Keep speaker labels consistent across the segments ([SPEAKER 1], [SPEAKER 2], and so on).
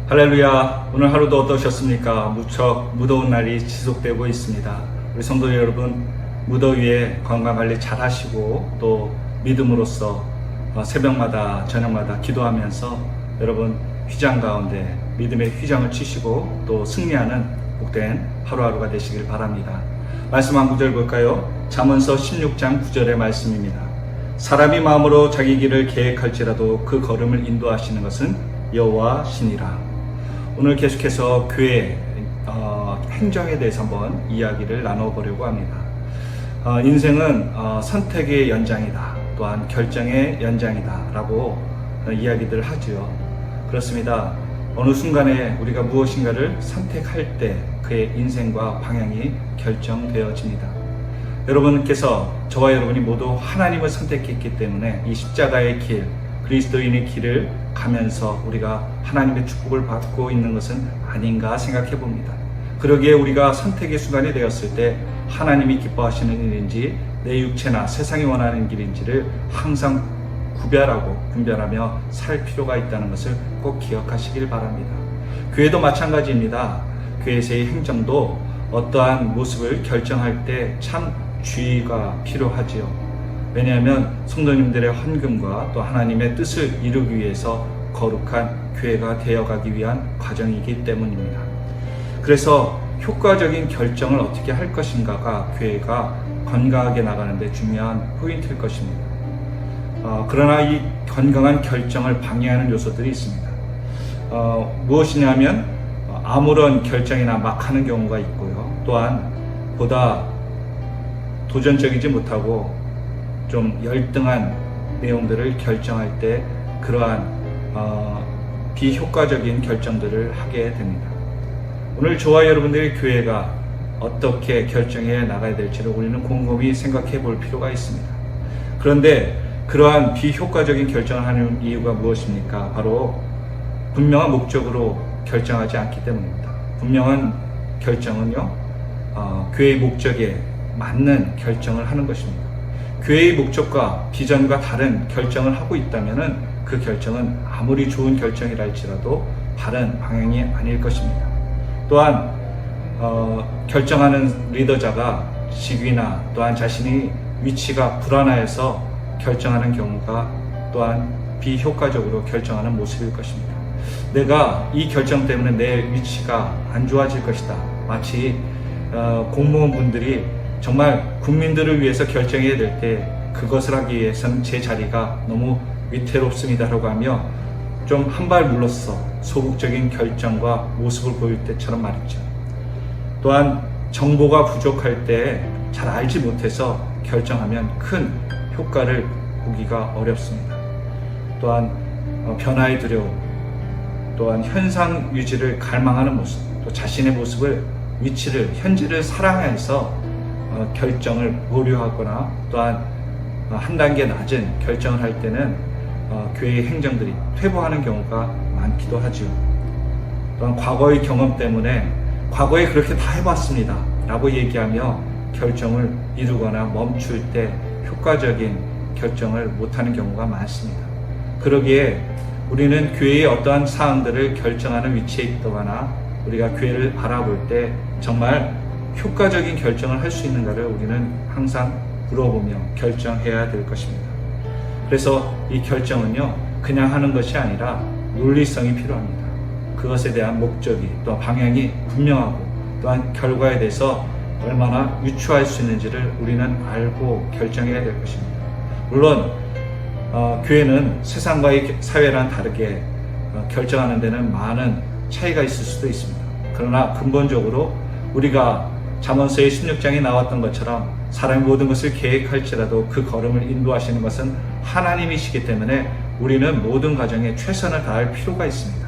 [SPEAKER 1] 할렐루야. 오늘 하루도 어떠셨습니까? 무척 무더운 날이 지속되고 있습니다. 우리 성도 여러분, 무더위에 건강관리 잘 하시고 또 믿음으로써 새벽마다 저녁마다 기도하면서 여러분 휘장 가운데 믿음의 휘장을 치시고 또 승리하는 복된 하루하루가 되시길 바랍니다. 말씀 한 구절 볼까요? 잠언서 16장 9절의 말씀입니다. 사람이 마음으로 자기 길을 계획할지라도 그 걸음을 인도하시는 것은 여호와시니라. 오늘 계속해서 교회 행정에 대해서 한번 이야기를 나눠보려고 합니다. 인생은 선택의 연장이다, 또한 결정의 연장이다 라고 이야기들 하지요. 그렇습니다. 어느 순간에 우리가 무엇인가를 선택할 때 그의 인생과 방향이 결정되어집니다. 여러분께서 저와 여러분이 모두 하나님을 선택했기 때문에 이 십자가의 길, 그리스도인의 길을 가면서 우리가 하나님의 축복을 받고 있는 것은 아닌가 생각해 봅니다. 그러기에 우리가 선택의 순간이 되었을 때 하나님이 기뻐하시는 일인지 내 육체나 세상이 원하는 길인지를 항상 분별하며 살 필요가 있다는 것을 꼭 기억하시길 바랍니다. 교회도 마찬가지입니다. 교회에서의 행정도 어떠한 모습을 결정할 때 참 주의가 필요하지요. 왜냐하면 성도님들의 헌금과 또 하나님의 뜻을 이루기 위해서 거룩한 교회가 되어가기 위한 과정이기 때문입니다. 그래서 효과적인 결정을 어떻게 할 것인가가 교회가 건강하게 나가는 데 중요한 포인트일 것입니다. 그러나 이 건강한 결정을 방해하는 요소들이 있습니다. 무엇이냐면 아무런 결정이나 막 하는 경우가 있고요. 또한 보다 도전적이지 못하고 좀 열등한 내용들을 결정할 때 그러한 비효과적인 결정들을 하게 됩니다. 오늘 저와 여러분들의 교회가 어떻게 결정해 나가야 될지를 우리는 곰곰이 생각해 볼 필요가 있습니다. 그런데 그러한 비효과적인 결정을 하는 이유가 무엇입니까? 바로 분명한 목적으로 결정하지 않기 때문입니다. 분명한 결정은요, 교회의 목적에 맞는 결정을 하는 것입니다. 교회의 목적과 비전과 다른 결정을 하고 있다면 그 결정은 아무리 좋은 결정이라 할지라도 바른 방향이 아닐 것입니다. 또한 결정하는 리더자가 직위나 또한 자신이 위치가 불안해서 결정하는 경우가 또한 비효과적으로 결정하는 모습일 것입니다. 내가 이 결정 때문에 내 위치가 안 좋아질 것이다. 마치 공무원분들이 정말 국민들을 위해서 결정해야 될 때 그것을 하기 위해서는 제 자리가 너무 위태롭습니다라고 하며 좀 한 발 물러서 소극적인 결정과 모습을 보일 때처럼 말이죠. 또한 정보가 부족할 때 잘 알지 못해서 결정하면 큰 효과를 보기가 어렵습니다. 또한 변화의 두려움, 또한 현상 유지를 갈망하는 모습, 또 자신의 모습을, 위치를, 현재를 사랑해서 결정을 보류하거나 또한 한 단계 낮은 결정을 할 때는 교회의 행정들이 퇴보하는 경우가 많기도 하지요. 또한 과거의 경험 때문에 과거에 그렇게 다 해봤습니다 라고 얘기하며 결정을 이루거나 멈출 때 효과적인 결정을 못하는 경우가 많습니다. 그러기에 우리는 교회의 어떠한 사항들을 결정하는 위치에 있거나 우리가 교회를 바라볼 때 정말 효과적인 결정을 할 수 있는가를 우리는 항상 물어보며 결정해야 될 것입니다. 그래서 이 결정은요, 그냥 하는 것이 아니라 논리성이 필요합니다. 그것에 대한 목적이 또 방향이 분명하고 또한 결과에 대해서 얼마나 유추할 수 있는지를 우리는 알고 결정해야 될 것입니다. 물론 교회는 세상과의 사회랑 다르게 결정하는 데는 많은 차이가 있을 수도 있습니다. 그러나 근본적으로 우리가 잠언서의 16장에 나왔던 것처럼 사람이 모든 것을 계획할지라도 그 걸음을 인도하시는 것은 하나님이시기 때문에 우리는 모든 과정에 최선을 다할 필요가 있습니다.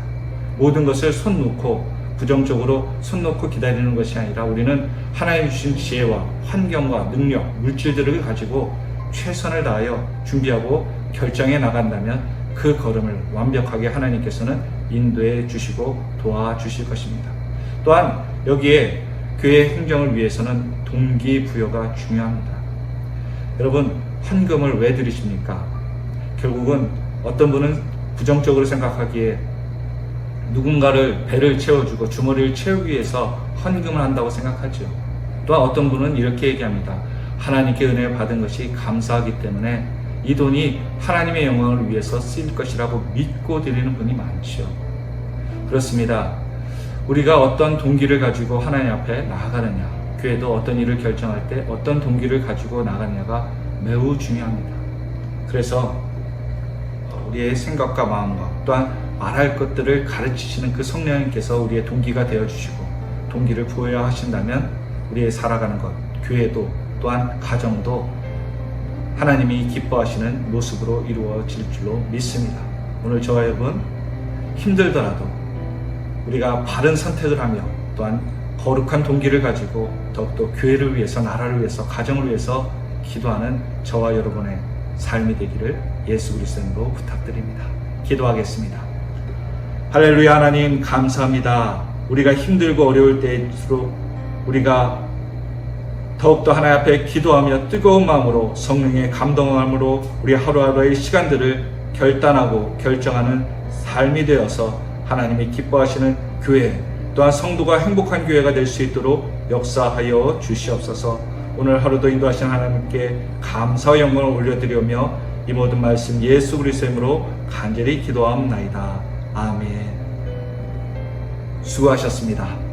[SPEAKER 1] 모든 것을 손 놓고 부정적으로 손 놓고 기다리는 것이 아니라 우리는 하나님 주신 지혜와 환경과 능력, 물질들을 가지고 최선을 다하여 준비하고 결정해 나간다면 그 걸음을 완벽하게 하나님께서는 인도해 주시고 도와주실 것입니다. 또한 여기에 교회 행정을 위해서는 동기부여가 중요합니다. 여러분, 헌금을 왜 드리십니까? 결국은 어떤 분은 부정적으로 생각하기에 누군가를 배를 채워주고 주머니를 채우기 위해서 헌금을 한다고 생각하죠. 또한 어떤 분은 이렇게 얘기합니다. 하나님께 은혜를 받은 것이 감사하기 때문에 이 돈이 하나님의 영광을 위해서 쓰일 것이라고 믿고 드리는 분이 많죠. 그렇습니다. 우리가 어떤 동기를 가지고 하나님 앞에 나아가느냐, 교회도 어떤 일을 결정할 때 어떤 동기를 가지고 나가느냐가 매우 중요합니다. 그래서 우리의 생각과 마음과 또한 말할 것들을 가르치시는 그 성령님께서 우리의 동기가 되어주시고 동기를 부여하신다면 우리의 살아가는 것, 교회도 또한 가정도 하나님이 기뻐하시는 모습으로 이루어질 줄로 믿습니다. 오늘 저와 여러분 힘들더라도 우리가 바른 선택을 하며 또한 거룩한 동기를 가지고 더욱더 교회를 위해서, 나라를 위해서, 가정을 위해서 기도하는 저와 여러분의 삶이 되기를 예수 그리스도로 부탁드립니다. 기도하겠습니다. 할렐루야. 하나님 감사합니다. 우리가 힘들고 어려울 때일수록 우리가 더욱더 하나님 앞에 기도하며 뜨거운 마음으로 성령의 감동함으로 우리 하루하루의 시간들을 결단하고 결정하는 삶이 되어서 하나님이 기뻐하시는 교회, 또한 성도가 행복한 교회가 될 수 있도록 역사하여 주시옵소서. 오늘 하루도 인도하신 하나님께 감사와 영광을 올려드리며 이 모든 말씀 예수 그리스도의 이름으로 간절히 기도하옵나이다. 아멘. 수고하셨습니다.